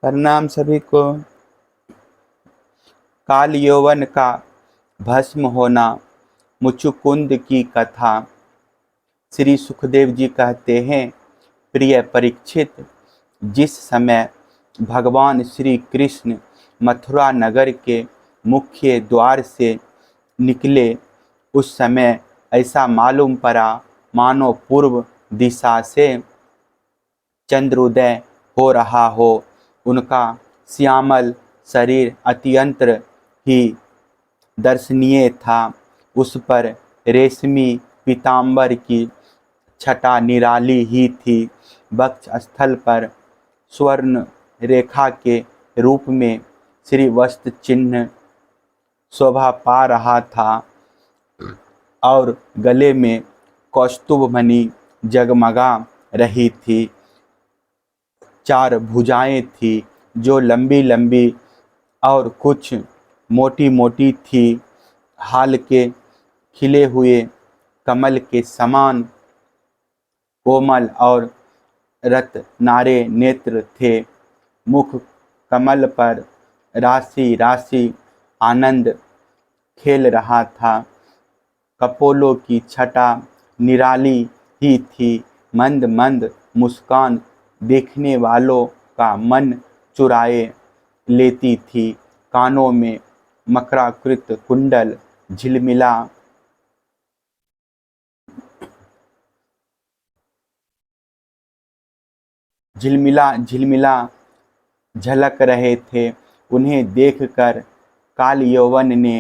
प्रणाम सभी को। काल यौवन का भस्म होना, मुचुकुंद की कथा। श्री सुखदेव जी कहते हैं, प्रिय परीक्षित, जिस समय भगवान श्री कृष्ण मथुरा नगर के मुख्य द्वार से निकले, उस समय ऐसा मालूम पड़ा मानो पूर्व दिशा से चंद्रोदय हो रहा हो। उनका श्यामल शरीर अत्यंत ही दर्शनीय था। उस पर रेशमी पीतांबर की छटा निराली ही थी। वक्ष स्थल पर स्वर्ण रेखा के रूप में श्रीवत्स चिन्ह शोभा पा रहा था और गले में कौस्तुभ मणि जगमगा रही थी। चार भुजाएं थी जो लंबी लंबी और कुछ मोटी मोटी थी। हाल के खिले हुए कमल के समान कोमल और रत्नारे नेत्र थे। मुख कमल पर राशि राशि आनंद खेल रहा था। कपोलों की छटा निराली ही थी। मंद मंद मुस्कान देखने वालों का मन चुराए लेती थी। कानों में मकराकृत कुंडल झिलमिला झिलमिला झिलमिला झलक रहे थे। उन्हें देखकर काल यौवन ने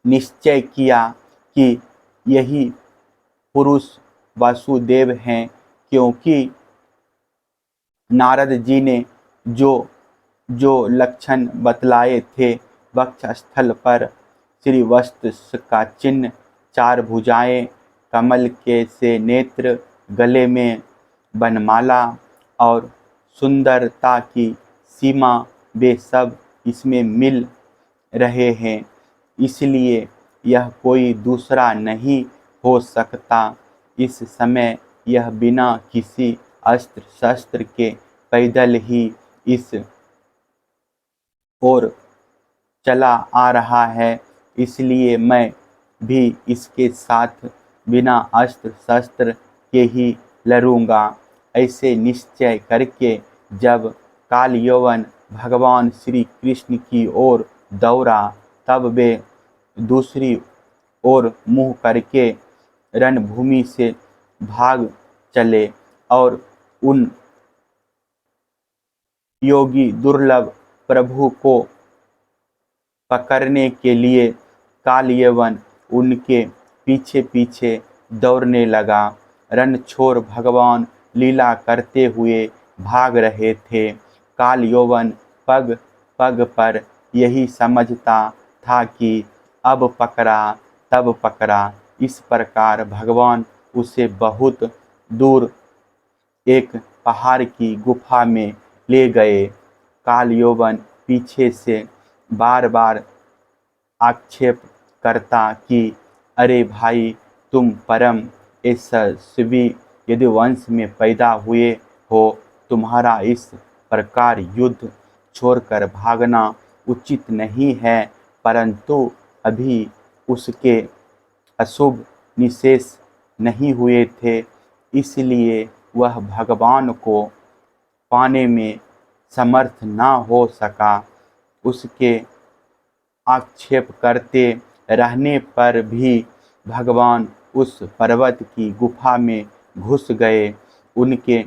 निश्चय किया कि यही पुरुष वासुदेव हैं, क्योंकि नारद जी ने जो जो लक्षण बतलाए थे, वक्षस्थल पर श्रीवत्स का चिन्ह, चार भुजाएं, कमल के से नेत्र, गले में बनमाला और सुंदरता की सीमा, वे सब इसमें मिल रहे हैं। इसलिए यह कोई दूसरा नहीं हो सकता। इस समय यह बिना किसी अस्त्र शस्त्र के पैदल ही इस ओर चला आ रहा है। इसलिए मैं भी इसके साथ बिना अस्त्र शस्त्र के ही लड़ूंगा। ऐसे निश्चय करके जब काल यौवन भगवान श्री कृष्ण की ओर दौड़ा, तब वे दूसरी ओर मुँह करके रणभूमि से भाग चले और उन योगी दुर्लभ प्रभु को पकड़ने के लिए काल यौवन उनके पीछे पीछे दौड़ने लगा। रणछोड़ भगवान लीला करते हुए भाग रहे थे। काल यौवन पग पग पर यही समझता था कि अब पकड़ा तब पकड़ा। इस प्रकार भगवान उसे बहुत दूर एक पहाड़ की गुफा में ले गए। काल यौवन पीछे से बार बार आक्षेप करता कि अरे भाई, तुम परम यशस्वी यदुवंश में पैदा हुए हो, तुम्हारा इस प्रकार युद्ध छोड़कर भागना उचित नहीं है। परंतु अभी उसके अशुभ निशेष नहीं हुए थे, इसलिए वह भगवान को पाने में समर्थ न हो सका। उसके आक्षेप करते रहने पर भी भगवान उस पर्वत की गुफा में घुस गए। उनके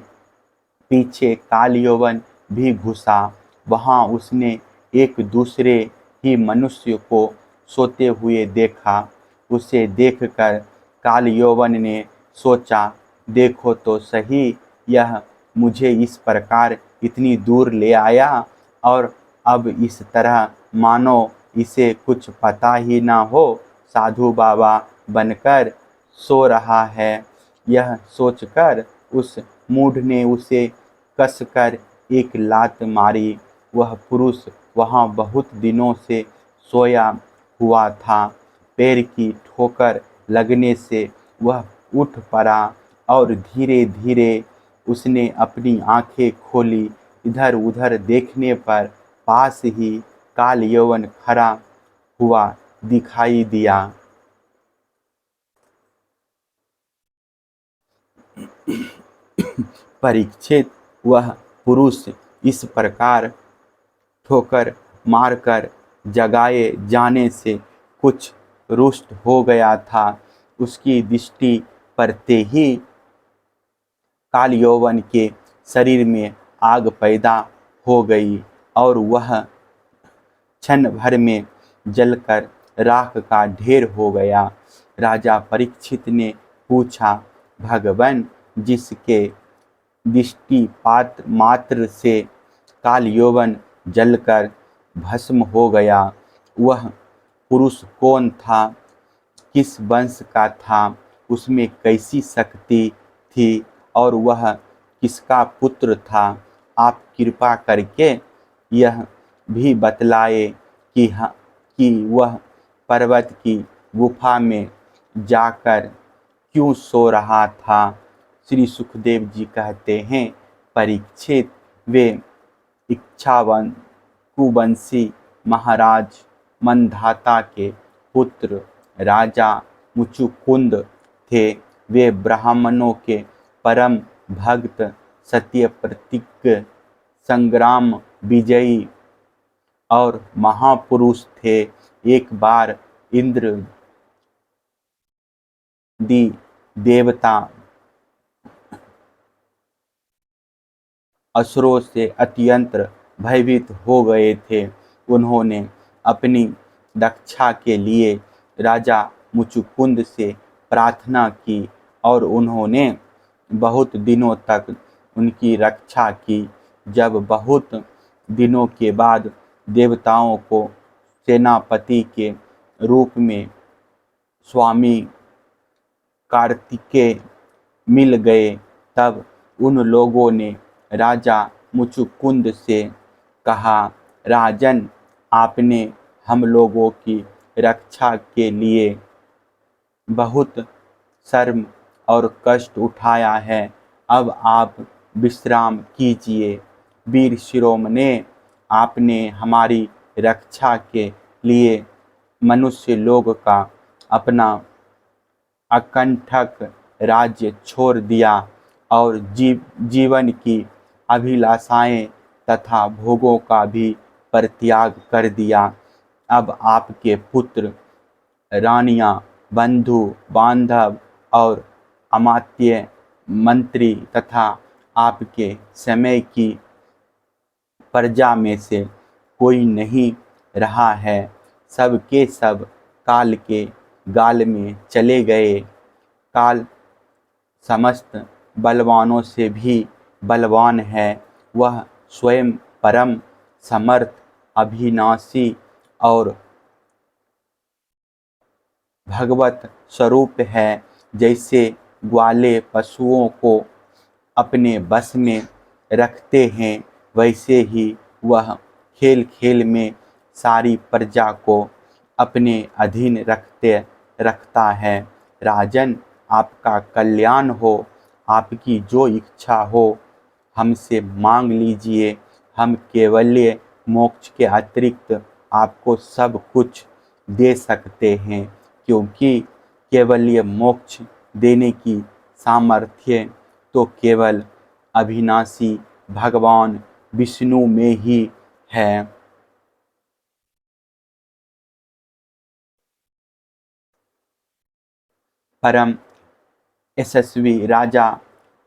पीछे काल यौवन भी घुसा। वहाँ उसने एक दूसरे ही मनुष्य को सोते हुए देखा। उसे देखकर काल यौवन ने सोचा, देखो तो सही, यह मुझे इस प्रकार इतनी दूर ले आया और अब इस तरह मानो इसे कुछ पता ही ना हो, साधु बाबा बनकर सो रहा है। यह सोचकर उस मूढ़ ने उसे कसकर एक लात मारी। वह पुरुष वहाँ बहुत दिनों से सोया हुआ था। पैर की ठोकर लगने से वह उठ पड़ा और धीरे धीरे उसने अपनी आंखें खोली। इधर उधर देखने पर पास ही काल यवन खड़ा हुआ दिखाई दिया। परीक्षित, वह पुरुष इस प्रकार ठोकर मारकर जगाए जाने से कुछ रुष्ट हो गया था। उसकी दृष्टि पड़ते ही काल यौवन के शरीर में आग पैदा हो गई और वह क्षण भर में जलकर राख का ढेर हो गया। राजा परीक्षित ने पूछा, भगवान, जिसके दृष्टिपात मात्र से काल यौवन जलकर भस्म हो गया, वह पुरुष कौन था? किस वंश का था? उसमें कैसी शक्ति थी और वह किसका पुत्र था? आप कृपा करके यह भी बतलाए कि वह पर्वत की गुफा में जाकर क्यों सो रहा था। श्री सुखदेव जी कहते हैं, परीक्षित, वे इक्ष्वाकु कुवंशी महाराज मंधाता के पुत्र राजा मुचुकुंद थे। वे ब्राह्मणों के परम भक्त, सत्य प्रतिज्ञ, संग्राम विजयी और महापुरुष थे। एक बार इंद्र देवता असुरों से अत्यंत भयभीत हो गए थे। उन्होंने अपनी रक्षा के लिए राजा मुचुकुंद से प्रार्थना की और उन्होंने बहुत दिनों तक उनकी रक्षा की। जब बहुत दिनों के बाद देवताओं को सेनापति के रूप में स्वामी कार्तिकेय मिल गए, तब उन लोगों ने राजा मुचुकुंद से कहा, राजन, आपने हम लोगों की रक्षा के लिए बहुत श्रम और कष्ट उठाया है, अब आप विश्राम कीजिए। वीर शिरोमणे, आपने हमारी रक्षा के लिए मनुष्य लोग का अपना अकंठक राज्य छोड़ दिया और जीवन की अभिलाषाएं तथा भोगों का भी परित्याग कर दिया। अब आपके पुत्र, रानियां, बंधु बांधव और अमात्य मंत्री तथा आपके समय की प्रजा में से कोई नहीं रहा है। सब के सब काल के गाल में चले गए। काल समस्त बलवानों से भी बलवान है। वह स्वयं परम समर्थ, अविनाशी और भगवत स्वरूप है। जैसे ग्वाले पशुओं को अपने बस में रखते हैं, वैसे ही वह खेल खेल में सारी प्रजा को अपने अधीन रखता है। राजन, आपका कल्याण हो। आपकी जो इच्छा हो हमसे मांग लीजिए। हम केवल्य मोक्ष के अतिरिक्त आपको सब कुछ दे सकते हैं, क्योंकि केवल्य मोक्ष देने की सामर्थ्य तो केवल अविनाशी भगवान विष्णु में ही है। परम यशस्वी राजा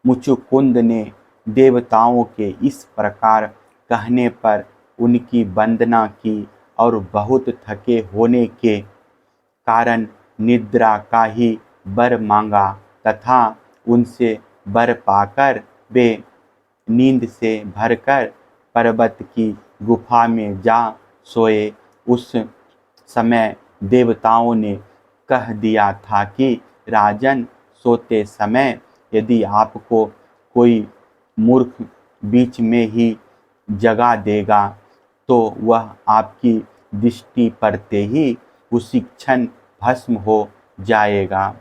मुचुकुंद ने देवताओं के इस प्रकार कहने पर उनकी वंदना की और बहुत थके होने के कारण निद्रा का ही वर मांगा तथा उनसे वर पाकर वे नींद से भरकर पर्वत की गुफा में जा सोए। उस समय देवताओं ने कह दिया था कि राजन, सोते समय यदि आपको कोई मूर्ख बीच में ही जगा देगा तो वह आपकी दृष्टि पड़ते ही उसी क्षण भस्म हो जाएगा।